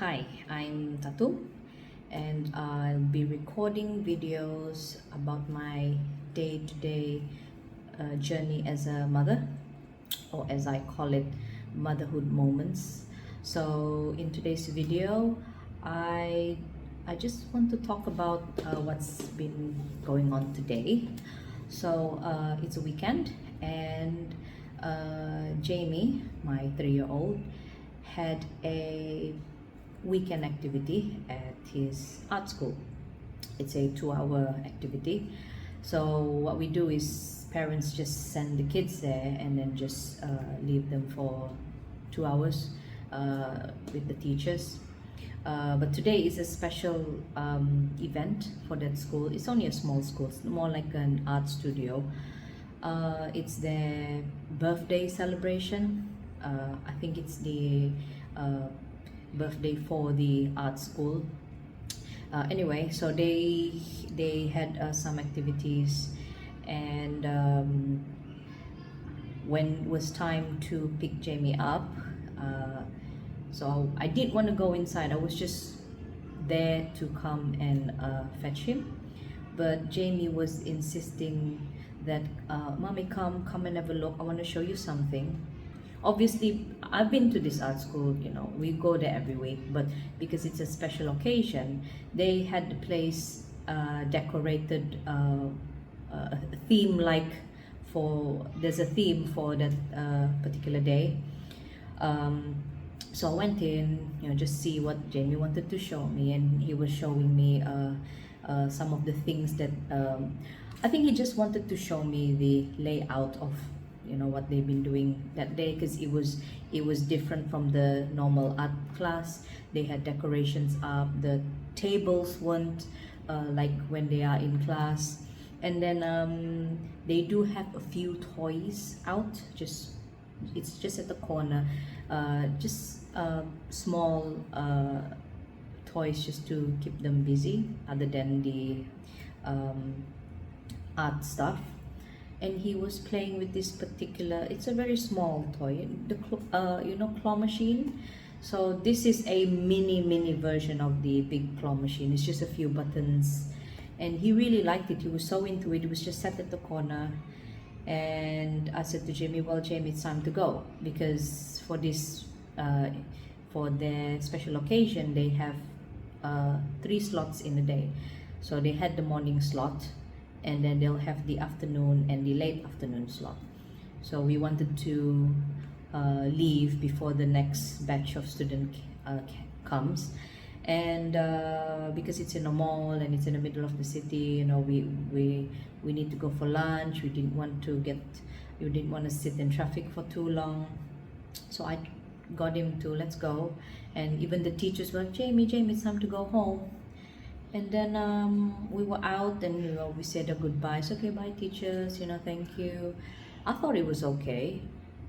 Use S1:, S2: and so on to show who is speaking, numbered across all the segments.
S1: Hi, I'm Tatu, and I'll be recording videos about my day-to-day journey as a mother, or as I call it, motherhood moments. So in today's video, I I just want to talk about what's been going on today. So it's a weekend, and Jamie, my 3-year-old, had a weekend activity at his art school. It's a 2-hour activity. So what we do is parents just send the kids there and then just leave them for 2 hours with the teachers. But today is a special event for that school. It's only a small school, it's more like an art studio. It's their birthday celebration. I think it's the uh, birthday for the art school. Anyway, so they had some activities, and when it was time to pick Jamie up, uh, so I did want to go inside. I was just there to come and fetch him, but Jamie was insisting that, "Mommy, come and have a look. I want to show you something." Obviously, I've been to this art school, we go there every week, but because it's a special occasion, they had the place decorated, theme, like, there's a theme for that particular day. um, so I went in, just see what Jamie wanted to show me, and he was showing me some of the things that, I think he just wanted to show me the layout of what they've been doing that day, because it was different from the normal art class. They had decorations up, the tables weren't like when they are in class, and then they do have a few toys out. It's just at the corner, just small toys, just to keep them busy other than the um, art stuff. And he was playing with this particular, it's a very small toy, the claw machine. So this is a mini version of the big claw machine. It's just a few buttons, and he really liked it. He was so into it. It was just sat at the corner, and I said to Jamie, "Well, Jamie, it's time to go, because for this for their special occasion, they have 3 slots in a day. So they had the morning slot, and then they'll have the afternoon and the late afternoon slot. So we wanted to leave before the next batch of student comes, and because it's in a mall and it's in the middle of the city, we need to go for lunch. We didn't want to sit in traffic for too long, so I got him to, let's go. And even the teachers were like, Jamie, it's time to go home. And then we were out, and we said a goodbyes. Okay, bye teachers, thank you. I thought it was okay.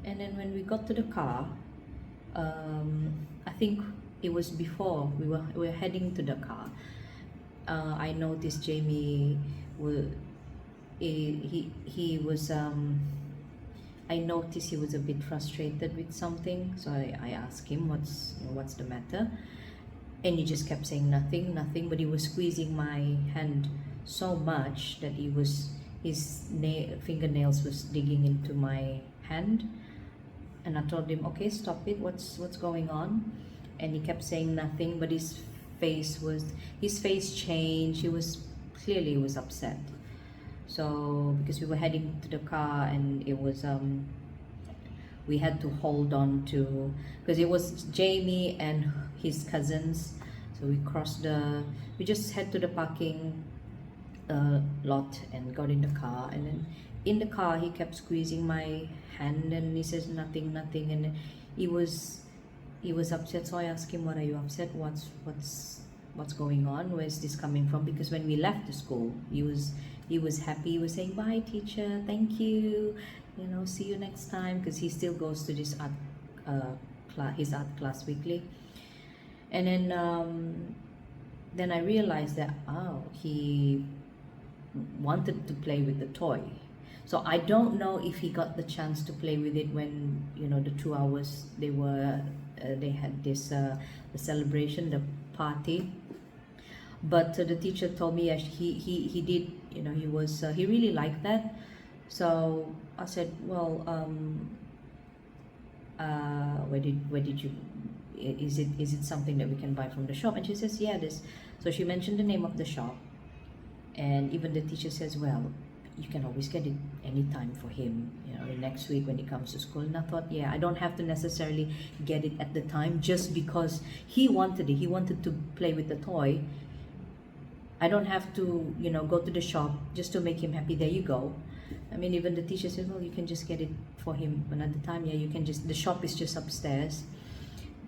S1: And then when we got to the car, I think it was before we were heading to the car, I noticed Jamie was he was I noticed he was a bit frustrated with something. So I asked him, what's the matter? And he just kept saying nothing, but he was squeezing my hand so much that his fingernails was digging into my hand. And I told him, okay, stop it, what's going on? And he kept saying nothing, but his face changed. He was upset. So because we were heading to the car, and it was we had to hold on to, because it was Jamie and his cousins. So we just head to the parking lot and got in the car. And then in the car, he kept squeezing my hand, and he says nothing. And then he was upset. So I asked him, what are you upset? What's going on? Where's this coming from? Because when we left the school, he was happy. He was saying, bye teacher, thank you, see you next time, because he still goes to this his art class weekly. And then I realized that, he wanted to play with the toy. So I don't know if he got the chance to play with it when the 2 hours they were the celebration, the party. But the teacher told me he did, he really liked that. So I said, well, where did you, is it something that we can buy from the shop? And she says, yeah, this. So she mentioned the name of the shop, and even the teacher says, well, you can always get it anytime for him, next week when he comes to school. And I thought, yeah, I don't have to necessarily get it at the time just because he wanted it. He wanted to play with the toy. I don't have to, go to the shop just to make him happy. There you go. I mean, even the teacher said, well, you can just get it for him another time. Yeah, you can just, the shop is just upstairs.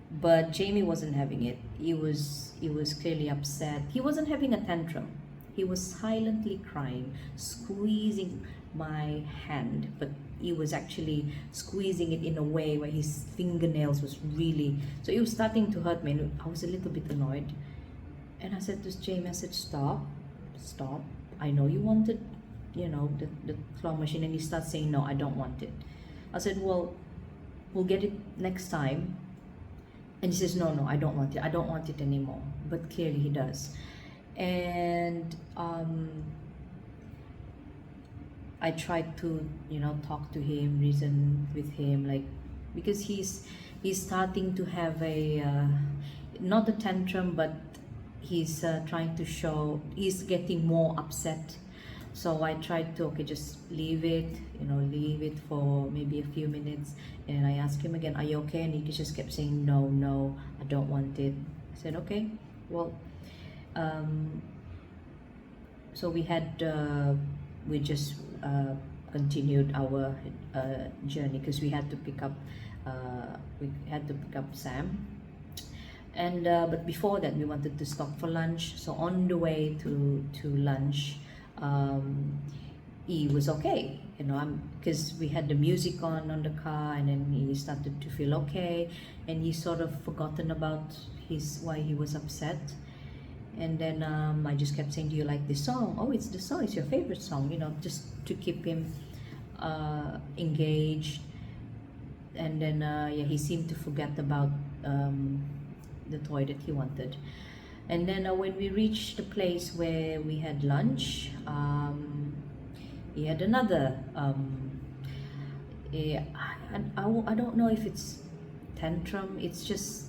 S1: But Jamie wasn't having it. He was clearly upset. He wasn't having a tantrum. He was silently crying, squeezing my hand, but he was actually squeezing it in a way where his fingernails was really, so it was starting to hurt me. And I was a little bit annoyed. And I said to Jamie, I said, stop. I know you wanted, the claw machine. And he starts saying, no, I don't want it. I said, well, we'll get it next time. And he says, no, I don't want it. I don't want it anymore. But clearly he does. And I tried to, talk to him, reason with him, like, because he's starting to have a, not a tantrum, but he's trying to show, he's getting more upset. So I tried to, okay, just leave it for maybe a few minutes. And I asked him again, are you okay? And he just kept saying, no, I don't want it. I said, okay, well, so we just continued our journey, because we had to pick up Sam. And but before that, we wanted to stop for lunch. So on the way to lunch, he was okay, because we had the music on the car, and then he started to feel okay, and he sort of forgotten about why he was upset. And then I just kept saying, do you like this song? Oh, it's the song, it's your favorite song, just to keep him engaged. And then yeah, he seemed to forget about the toy that he wanted. And then when we reached the place where we had lunch, he had another I don't know if it's tantrum. It's just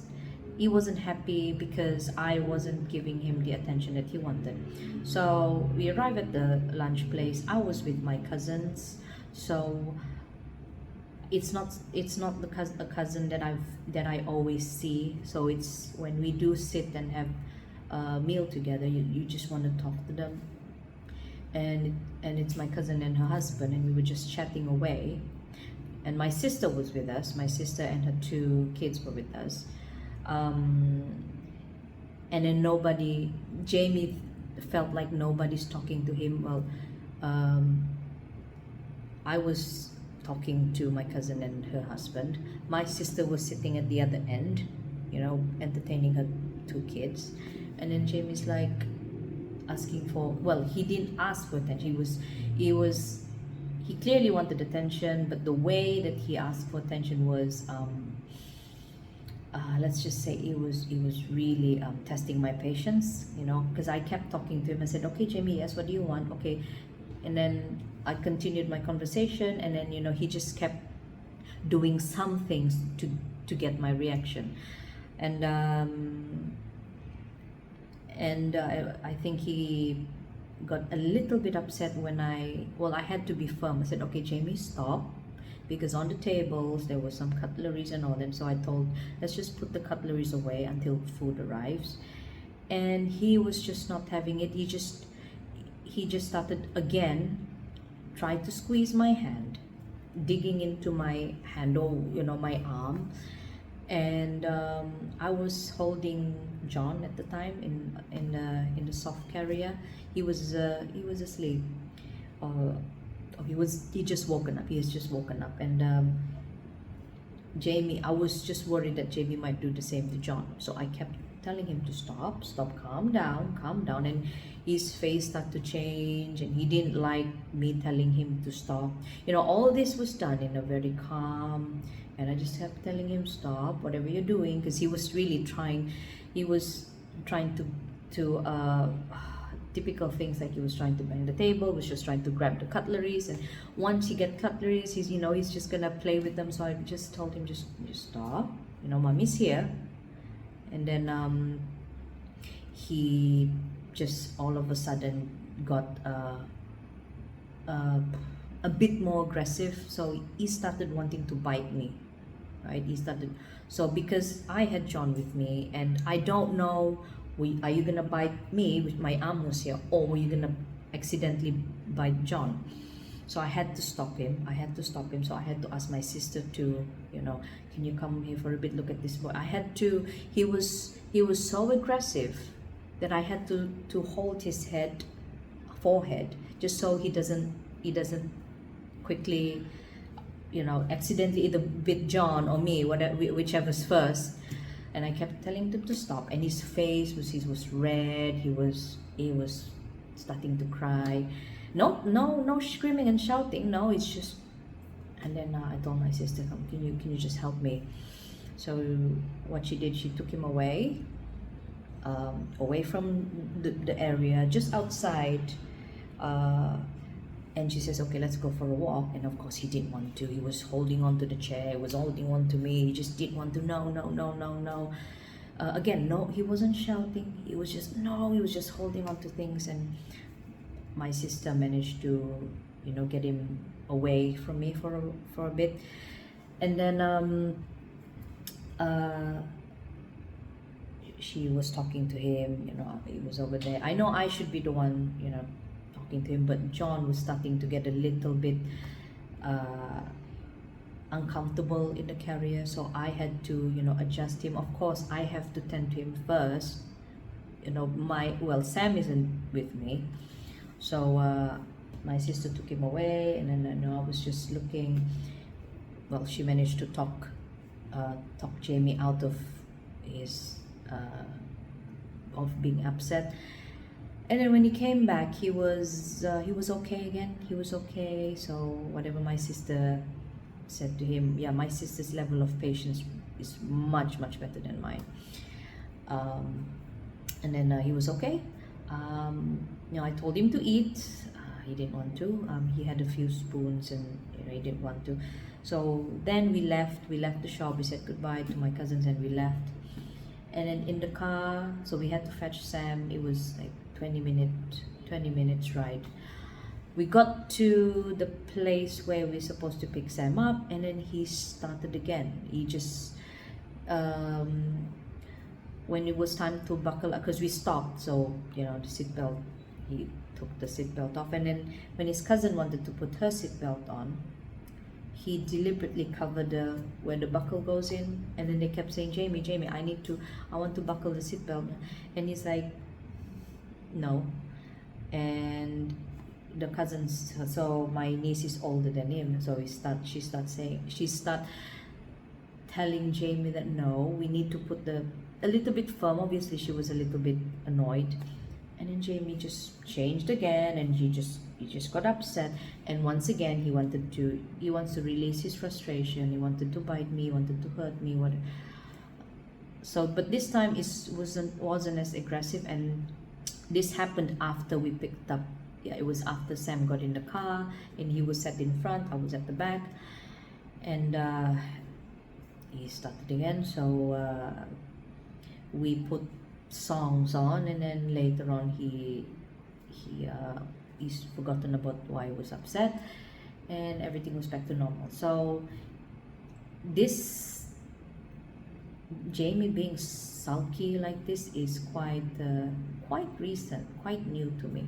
S1: he wasn't happy because I wasn't giving him the attention that he wanted. So we arrived at the lunch place. I was with my cousins, so it's not a cousin that I always see. So it's when we do sit and have a meal together, you just want to talk to them. And it's my cousin and her husband, and we were just chatting away. And my sister was with us. My sister and her 2 kids were with us. And then Jamie felt like nobody's talking to him. Well, I was talking to my cousin and her husband. My sister was sitting at the other end, entertaining her 2 kids. And then Jamie's like asking for, well, he didn't ask for attention. He clearly wanted attention, but the way that he asked for attention was, let's just say it was really testing my patience, because I kept talking to him. I said, okay, Jamie, yes, what do you want? Okay. And then I continued my conversation, and then he just kept doing some things to get my reaction. And I think he got a little bit upset when I had to be firm. I said, okay, Jamie, stop, because on the tables there was some cutleries and all that. So I told, let's just put the cutleries away until food arrives. And he was just not having it. He just started again, tried to squeeze my hand, digging into my hand, or my arm. And I was holding John at the time in the soft carrier. He was asleep. He just woken up. He has just woken up, and Jamie, I was just worried that Jamie might do the same to John. So I kept telling him to stop, stop, calm down, calm down. And his face started to change, and he didn't like me telling him to stop. You know, all this was done in a very calm, and I just kept telling him, stop, whatever you're doing, because he was really trying. He was trying to typical things, like he was trying to bang the table, was just trying to grab the cutleries, and once he get cutleries, he's, you know, he's just gonna play with them. So I just told him, just stop, you know, mommy's here. And then he just all of a sudden got a bit more aggressive. So he started wanting to bite me, right? He started, so because I had John with me, and I don't know, are you gonna bite me with my arm was here, or were you gonna accidentally bite John? So I had to stop him. So I had to ask my sister to, you know, can you come here for a bit, look at this boy. I had to, he was so aggressive that I had to hold his forehead, just so he doesn't quickly, you know, accidentally either bit John or me, whatever, whichever's first. And I kept telling him to stop, and his face was, he was red, he was starting to cry. No screaming and shouting, no, it's just. And then I told my sister, come, can you just help me? So what she did, she took him away from the area, just outside, and she says, okay, let's go for a walk. And of course he didn't want to. He was holding on to the chair, he was holding on to me, he just didn't want to. No. Again, no, he wasn't shouting, he was just holding on to things. And my sister managed to, you know, get him away from me for a bit. And then she was talking to him, you know, he was over there. I know I should be the one, you know, talking to him, but John was starting to get a little bit uncomfortable in the carrier, so I had to, you know, adjust him. Of course I have to tend to him first, you know. Sam isn't with me, so my sister took him away, and then, you know, I was just looking. Well, she managed to talk Jamie out of his of being upset. And then when he came back, he was okay again. He was okay. So whatever my sister said to him, yeah, my sister's level of patience is much better than mine. And then he was okay. You know, I told him to eat. He didn't want to. He had a few spoons, and, you know, he didn't want to. So then we left the shop. We said goodbye to my cousins, and we left. And then in the car, so we had to fetch Sam. It was like 20 minutes ride. We got to the place where we're supposed to pick Sam up, and then he started again. He just when it was time to buckle up, because we stopped, so, you know, the seatbelt, he took the seatbelt off. And then when his cousin wanted to put her seatbelt on, he deliberately covered where the buckle goes in. And then they kept saying, Jamie, I want to buckle the seatbelt. And he's like, no. And the cousins, so my niece is older than him, so she start telling Jamie that no, we need to put a little bit firm. Obviously she was a little bit annoyed. And then Jamie just changed again, and he just got upset. And once again he wants to release his frustration. He wanted to bite me, he wanted to hurt me, so, but this time it wasn't as aggressive. And this happened after we picked up, it was after Sam got in the car, and he was sat in front, I was at the back. And he started again. So we put songs on, and then later on he's forgotten about why he was upset, and everything was back to normal. So this Jamie being sulky like this is quite recent, quite new to me.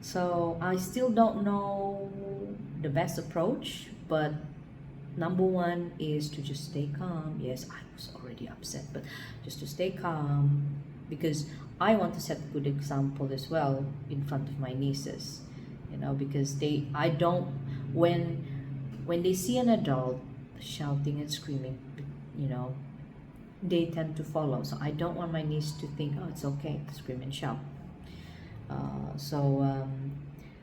S1: So I still don't know the best approach, but number one is to just stay calm. Yes, I was already upset, but just to stay calm, because I want to set a good example as well in front of my nieces, you know, because when they see an adult shouting and screaming, you know, they tend to follow. So I don't want my niece to think, oh, it's okay to scream and shout.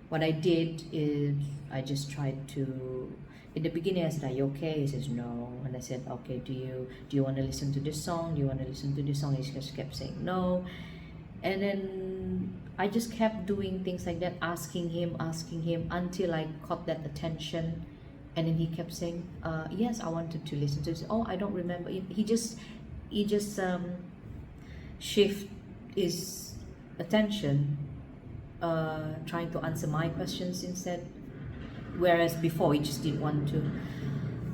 S1: What I did is I just tried to. In the beginning, I said, "Are you okay?" He says, "No." And I said, "Okay, do you want to listen to this song? Do you want to listen to this song?" He just kept saying no, and then I just kept doing things like that, asking him, until I caught that attention, and then he kept saying, "Yes, I wanted to listen to this." Oh, I don't remember. He just shift his attention, trying to answer my questions instead, whereas before he just didn't want to.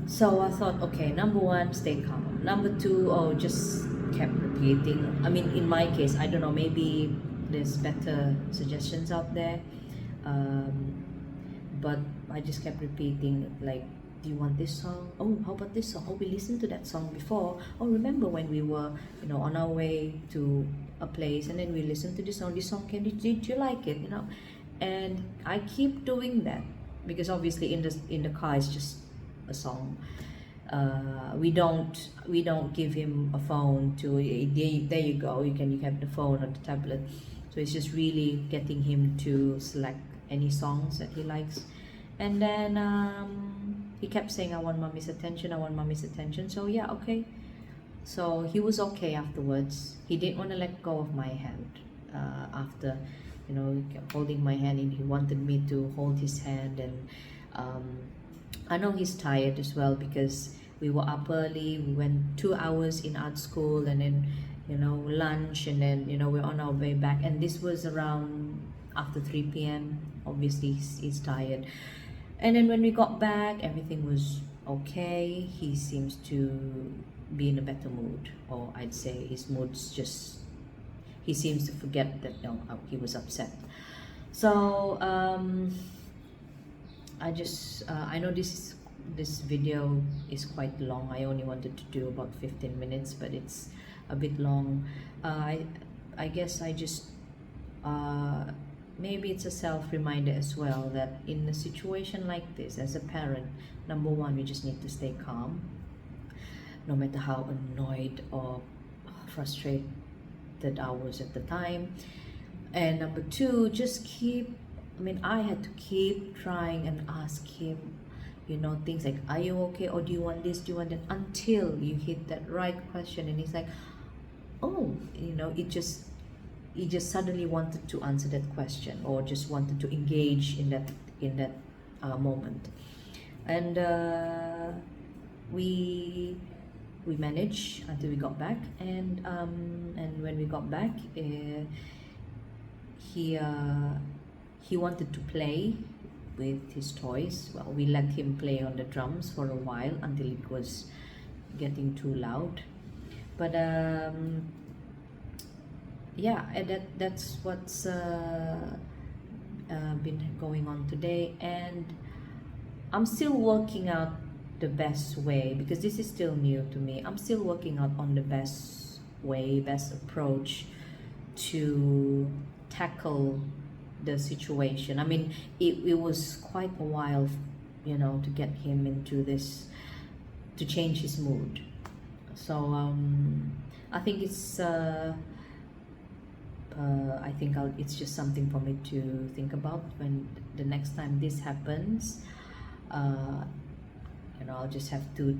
S1: So I thought, okay, number one, stay calm. Number two, oh, just kept repeating. I mean, in my case, I don't know, maybe there's better suggestions out there. Um, but I just kept repeating, like, do you want this song? Oh, how about this song? Oh, we listened to that song before. Oh, remember when we were, on our way to a place, and then we listened to this song. This song, did you like it? And I keep doing that because obviously in the car it's just a song. We don't give him a phone to, there you go, you have the phone or the tablet. So it's just really getting him to select any songs that he likes. And then he kept saying, I want mommy's attention, I want mommy's attention. So yeah, okay. So he was okay afterwards. He didn't want to let go of my hand after, he kept holding my hand, and he wanted me to hold his hand. And um, I know he's tired as well because we were up early. We went 2 hours in art school, and then lunch, and then we're on our way back. And this was around after 3 p.m. Obviously, he's tired. And then when we got back, everything was okay. He seems to be in a better mood, or I'd say his mood's just, he seems to forget that he was upset. So I know this video is quite long. I only wanted to do about 15 minutes, but it's a bit long. I guess I just maybe it's a self reminder as well, that in a situation like this, as a parent, number one, we just need to stay calm, no matter how annoyed or frustrated I was at the time. And number two, just I had to keep trying and ask him, things like, are you okay? Or do you want this? Do you want that? Until you hit that right question. And he's like, oh, he just suddenly wanted to answer that question, or just wanted to engage in that moment. And we managed until we got back. And when we got back, he wanted to play with his toys. Well, we let him play on the drums for a while until it was getting too loud. But yeah, and that's what's been going on today. And I'm still working out the best way, because this is still new to me. I'm still working out on the best way, best approach to tackle the situation. I mean, it was quite a while, to get him into this, to change his mood. So I think it's just something for me to think about when the next time this happens. I'll just have to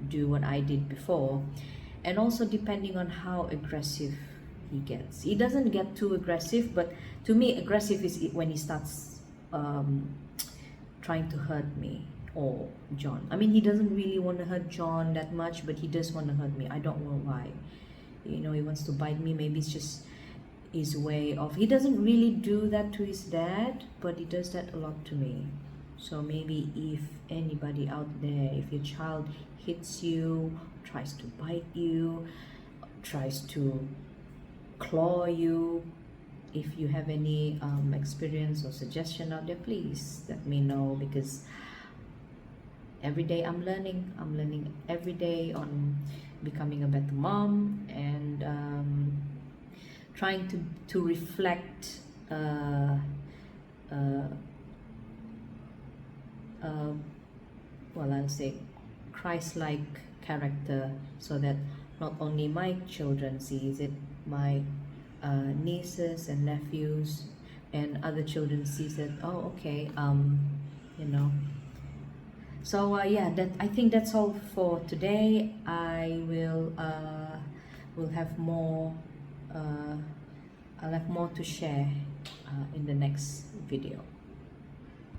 S1: do what I did before. And also, depending on how aggressive he gets. He doesn't get too aggressive, but to me, aggressive is when he starts trying to hurt me or John. I mean, he doesn't really want to hurt John that much, but he does want to hurt me. I don't know why. He wants to bite me. Maybe it's just his way of, he doesn't really do that to his dad, but he does that a lot to me. So maybe if anybody out there, if your child hits you, tries to bite you, tries to claw you, if you have any experience or suggestion out there, please let me know, because every day I'm learning every day on becoming a better mom, and trying to reflect well, I'll say Christ-like character, so that not only my children sees it, my nieces and nephews and other children sees it. Oh, okay. You know. So yeah, that I think that's all for today. I will have more. Uh, I'll have more to share in the next video.